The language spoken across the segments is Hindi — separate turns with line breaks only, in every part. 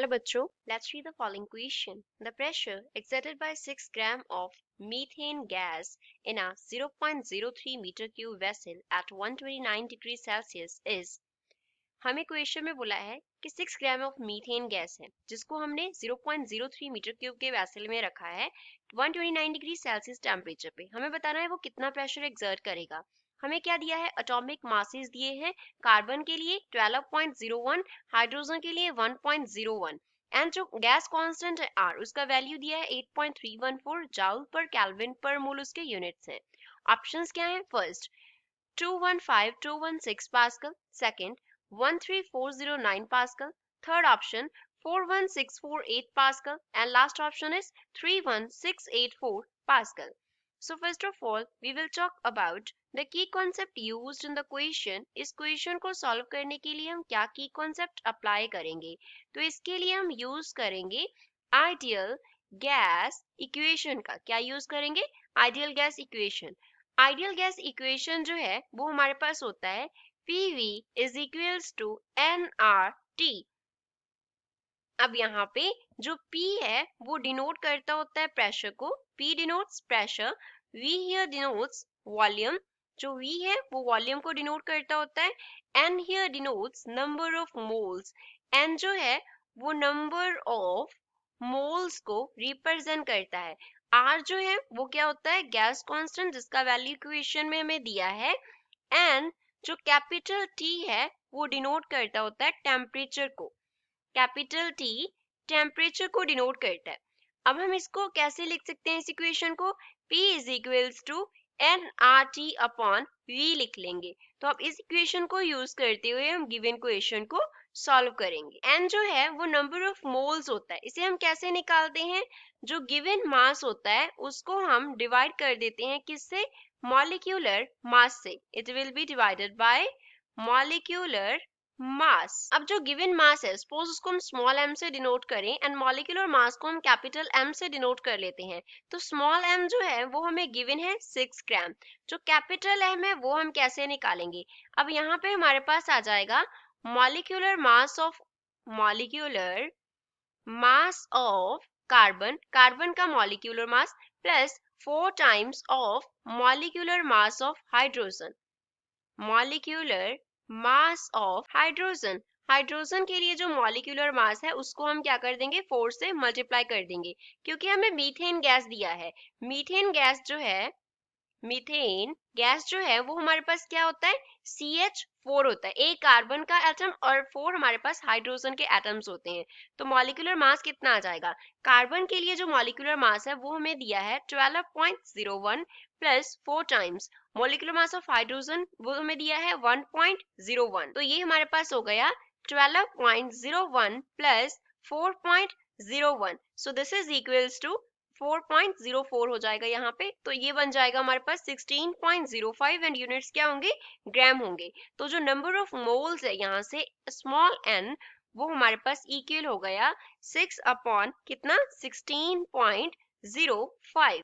Hello बच्चों, let's read the following question. The pressure exerted by 6 gram of methane gas in a 0.03 meter cube vessel at 129 degrees Celsius is. हमें क्वेश्चन में बोला है कि 6 ग्राम ऑफ मीथेन गैस है जिसको हमने 0.03 मीटर क्यूब के वेसल में रखा है 129 डिग्री सेल्सियस टेम्परेचर पे। हमें बताना है वो कितना प्रेशर एक्सर्ट करेगा। हमें क्या दिया है, एटॉमिक मासेस दिए हैं। कार्बन के लिए 12.01, हाइड्रोजन के लिए 1.01 एंड जो गैस कांस्टेंट है R उसका वैल्यू दिया है 8.314 जूल पर केल्विन पर मोल उसके यूनिट्स हैं। ऑप्शंस क्या हैं? First 215-216 pascal, second 13409 Pascal, third option 41648 Pascal, and last option is 31684 Pascal. So first of all, we will talk about the key concept used in the question. इस question को solve करने के लिए हम क्या key concept apply करेंगे? तो इसके लिए हम use करेंगे ideal gas equation का। क्या use करेंगे? Ideal gas equation. Ideal gas equation जो है वो हमारे पास होता है PV is equals to nRT। अब यहाँ पे जो P है वो डिनोट करता होता है प्रेशर को। P denotes pressure, V here denotes volume. जो V है वो वॉल्यूम को डिनोट करता होता है। N here denotes number of moles. N जो है वो नंबर ऑफ मोल्स को रिप्रेजेंट करता है। R जो है वो क्या होता है, गैस कांस्टेंट जिसका वैल्यू इक्वेशन में हमें दिया है। एंड जो कैपिटल T है वो डिनोट करता होता है टेम्परेचर को। कैपिटल T टेम्परेचर को डिनोट करता है। अब हम इसको कैसे लिख सकते हैं इस इक्वेशन को? P is equals to nRT upon V लिख लेंगे। तो अब इस इक्वेशन को यूज करते हुए हम गिवन इक्वेशन को सॉल्व करेंगे। N जो है वो नंबर ऑफ मोल्स होता है। इसे हम कैसे निकालते हैं? जो गिवन मास होता है उसको हम डिवाइड कर देते हैं किससे? मॉलिक्यूलर मास से। It will be divided by molecular mass. अब जो गिवन मास है सपोज उसको हम स्मॉल m से डिनोट करें एंड मॉलिक्यूलर मास को हम कैपिटल M से डिनोट कर लेते हैं। तो स्मॉल m जो है वो हमें गिवन है 6 ग्राम। जो कैपिटल M है वो हम कैसे निकालेंगे? अब यहाँ पे हमारे पास आ जाएगा molecular mass of carbon, carbon का molecular mass plus 4 times of molecular mass of hydrogen. Molecular mass of hydrogen, hydrogen के लिए जो मॉलिक्यूलर मास है उसको हम क्या कर देंगे, 4 से मल्टीप्लाई कर देंगे क्योंकि हमें मीथेन गैस दिया है। मीथेन गैस जो है वो हमारे पास क्या होता है, CH4 होता है। एक कार्बन का एटम और 4 हमारे पास हाइड्रोजन के एटम्स होते हैं। तो मॉलिक्यूलर मास कितना आ जाएगा? कार्बन के लिए जो मॉलिक्यूलर मास है वो हमें दिया है 12.01 plus 4 times molecular mass of hydrogen वो हमें दिया है 1.01। तो ये हमारे पास हो गया 12.01 plus 4.01। So this is equals to 4.04 हो जाएगा यहाँ पे। तो ये बन जाएगा हमारे पास 16.05 एंड यूनिट्स क्या होंगे, ग्राम होंगे। तो जो नंबर ऑफ मोल्स है यहाँ से स्मॉल n वो हमारे पास इक्वल हो गया 6 अपॉन कितना, 16.05।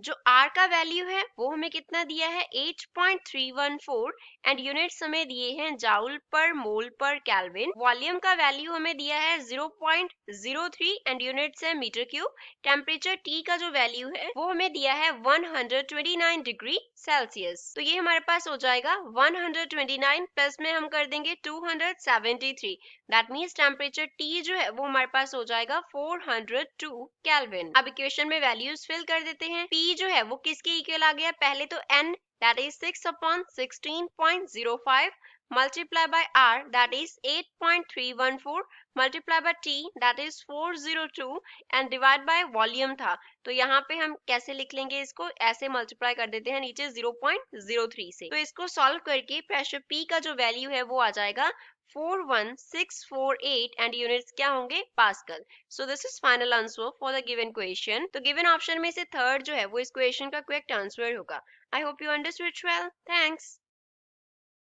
जो R का वैल्यू है वो हमें कितना दिया है, 8.314 एंड यूनिट्स हमें दिए हैं जाउल पर मोल पर केल्विन। वॉल्यूम का वैल्यू हमें दिया है 0.03 एंड यूनिट्स है मीटर क्यूब। टेम्परेचर T का जो वैल्यू है वो हमें दिया है 129 डिग्री सेल्सियस। तो ये हमारे पास हो जाएगा 129 प्लस में हम कर देंगे 273, दैट मीन्स टेम्परेचर T जो है वो हमारे पास हो जाएगा 402 केल्विन। अब इक्वेशन में वैल्यूज फिल कर देते हैं। P जो है वो किसके इक्वल आ गया, पहले तो N that is 6 upon 16.05 multiply by R that is 8.314 multiply by T that is 402 and divide by volume था। तो यहाँ पे हम कैसे लिख लेंगे इसको, ऐसे मल्टीप्लाई कर देते हैं नीचे 0.03 से। तो इसको सॉल्व करके प्रेशर P का जो वैल्यू है वो आ जाएगा 41648 एंड यूनिट्स क्या होंगे, pascal. So this is final answer for the given question. तो गिवन ऑप्शन में से थर्ड जो है वो इस क्वेश्चन का करेक्ट आंसर होगा। I hope you understood it well. Thanks.